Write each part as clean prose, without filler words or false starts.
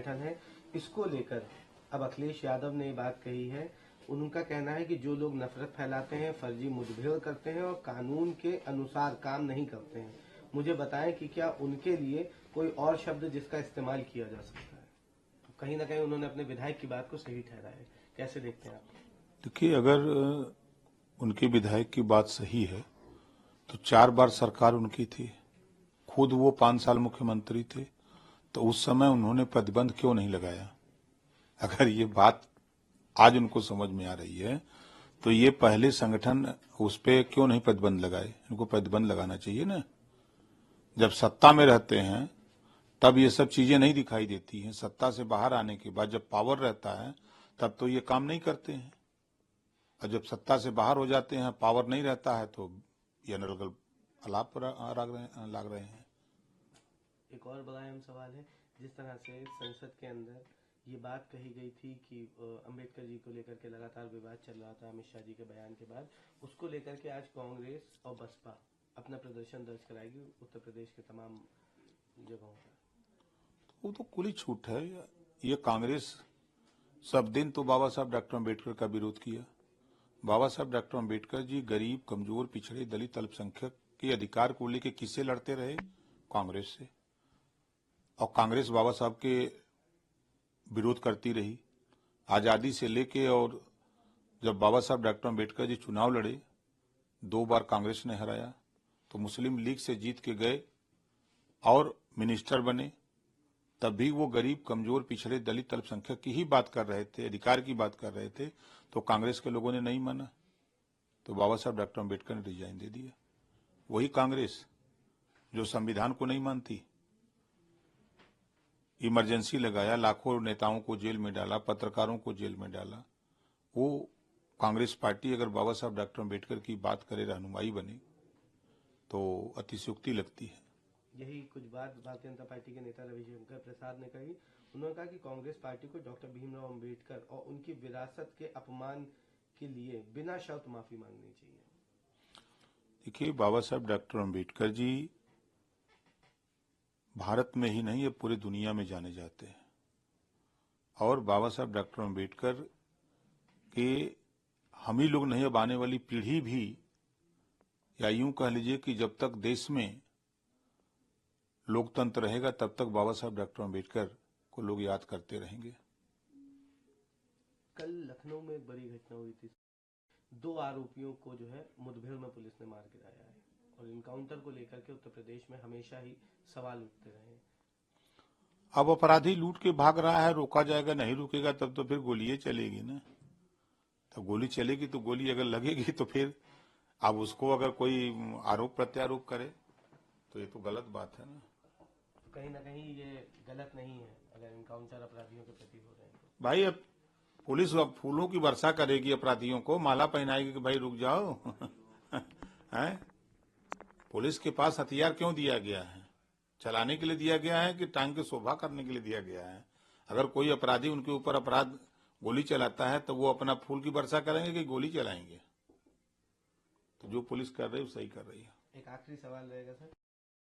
संगठन है, इसको लेकर अब अखिलेश यादव ने ये बात कही है। उनका कहना है कि जो लोग नफरत फैलाते हैं, फर्जी मुठभेड़ करते हैं और कानून के अनुसार काम नहीं करते हैं, मुझे बताएं कि क्या उनके लिए कोई और शब्द जिसका इस्तेमाल किया जा सकता है। कहीं ना कहीं उन्होंने अपने विधायक की बात को सही ठहराया है। कैसे देखते हैं आप? देखिए, अगर उनके विधायक की बात सही है तो 4 बार सरकार उनकी थी, खुद वो 5 साल मुख्यमंत्री थे, तो उस समय उन्होंने प्रतिबंध क्यों नहीं लगाया? अगर ये बात आज उनको समझ में आ रही है तो ये पहले संगठन उस पे क्यों नहीं प्रतिबंध लगाए? इनको प्रतिबंध लगाना चाहिए ना। जब सत्ता में रहते हैं तब ये सब चीजें नहीं दिखाई देती हैं। सत्ता से बाहर आने के बाद जब पावर रहता है तब तो ये काम नहीं करते हैं, और जब सत्ता से बाहर हो जाते हैं, पावर नहीं रहता है, तो ये अनर्गल अलाप पर लाग रहे हैं। एक और बड़ा अहम सवाल है, जिस तरह से संसद के अंदर ये बात कही गई थी कि अंबेडकर जी को लेकर के लगातार विवाद चल रहा था अमित शाह जी के बयान के बाद, उसको लेकर के आज कांग्रेस और बसपा अपना प्रदर्शन दर्ज कराएगी उत्तर प्रदेश के तमाम जगहों पर। वो तो खुली छूट है। ये कांग्रेस सब दिन तो बाबा साहब डॉक्टर अम्बेडकर का विरोध किया। बाबा साहब डॉक्टर अम्बेडकर जी गरीब, कमजोर, पिछड़े, दलित, अल्पसंख्यक के अधिकार को लेकर किससे लड़ते रहे? कांग्रेस से। और कांग्रेस बाबा साहब के विरोध करती रही आजादी से लेके, और जब बाबा साहब डॉक्टर अम्बेडकर जी चुनाव लड़े, 2 बार कांग्रेस ने हराया, तो मुस्लिम लीग से जीत के गए और मिनिस्टर बने। तब भी वो गरीब, कमजोर, पिछड़े, दलित, अल्पसंख्यक की ही बात कर रहे थे, अधिकार की बात कर रहे थे, तो कांग्रेस के लोगों ने नहीं माना, तो बाबा साहब डॉक्टर अम्बेडकर ने रिजाइन दे दिया। वही कांग्रेस जो संविधान को नहीं मानती, इमरजेंसी लगाया, लाखों नेताओं को जेल में डाला, पत्रकारों को जेल में डाला, वो कांग्रेस पार्टी अगर बाबा साहब डॉक्टर अम्बेडकर की बात करे, रहनुमाई बने, तो अतिशयोक्ति लगती है। यही कुछ बात भारतीय जनता पार्टी के नेता रविशंकर प्रसाद ने कही। उन्होंने कहा कि कांग्रेस पार्टी को डॉक्टर भीमराव अंबेडकर और उनकी विरासत के अपमान के लिए बिना शर्त माफी मांगनी चाहिए। देखिए, बाबा साहब डॉक्टर अम्बेडकर जी भारत में ही नहीं, ये पूरी दुनिया में जाने जाते हैं। और बाबा साहब डॉक्टर अम्बेडकर के हम ही लोग नहीं, अब आने वाली पीढ़ी भी, या यूं कह लीजिए कि जब तक देश में लोकतंत्र रहेगा तब तक बाबा साहब डॉक्टर अम्बेडकर को लोग याद करते रहेंगे। कल लखनऊ में एक बड़ी घटना हुई थी। 2 आरोपियों को जो है मुठभेड़ में पुलिस ने मार गिराया है, और इनकाउंटर को लेकर के उत्तर प्रदेश में हमेशा ही सवाल उठते रहे। अब अपराधी लूट के भाग रहा है, रोका जाएगा, नहीं रुकेगा तब तो फिर गोलियां चलेगी ना। तो गोली चलेगी तो गोली अगर लगेगी तो फिर अब उसको अगर कोई आरोप प्रत्यारोप करे तो ये तो गलत बात है ना। कहीं ना कहीं ये गलत नहीं है अगर इनकाउंटर अपराधियों के प्रति हो रहे हैं तो। भाई, अब पुलिस अब फूलों की वर्षा करेगी, अपराधियों को माला पहनाएगी कि भाई रुक जाओ। हैं? पुलिस के पास हथियार क्यों दिया गया है? चलाने के लिए दिया गया है कि टांग की शोभा करने के लिए दिया गया है? अगर कोई अपराधी उनके ऊपर अपराध गोली चलाता है तो वो अपना फूल की वर्षा करेंगे कि गोली चलाएंगे? तो जो पुलिस कर रही है वो सही कर रही है। एक आखिरी सवाल रहेगा सर,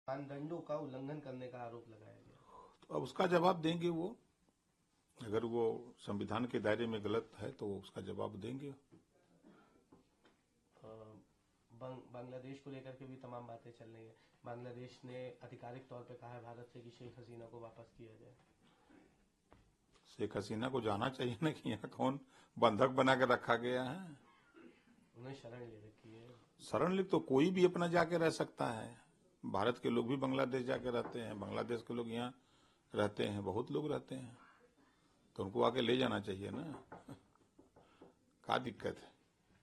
मानदंडों का उल्लंघन करने का आरोप लगाया गया, तो अब उसका जवाब देंगे वो। अगर वो संविधान के दायरे में गलत है तो उसका जवाब देंगे। बांग्लादेश को लेकर के भी तमाम बातें चल रही है। बांग्लादेश ने आधिकारिक तौर पे कहा है भारत से कि शेख हसीना को वापस किया जाए। शेख हसीना को जाना चाहिए ना, कि यहाँ कौन बंधक बना के रखा गया है? उन्हें शरण ले रखी है। शरण ले तो कोई भी अपना जाके रह सकता है। भारत के लोग भी बांग्लादेश जाके रहते हैं, बांग्लादेश के लोग यहाँ रहते हैं, बहुत लोग रहते हैं, तो उनको आके ले जाना चाहिए ना। क्या दिक्कत है?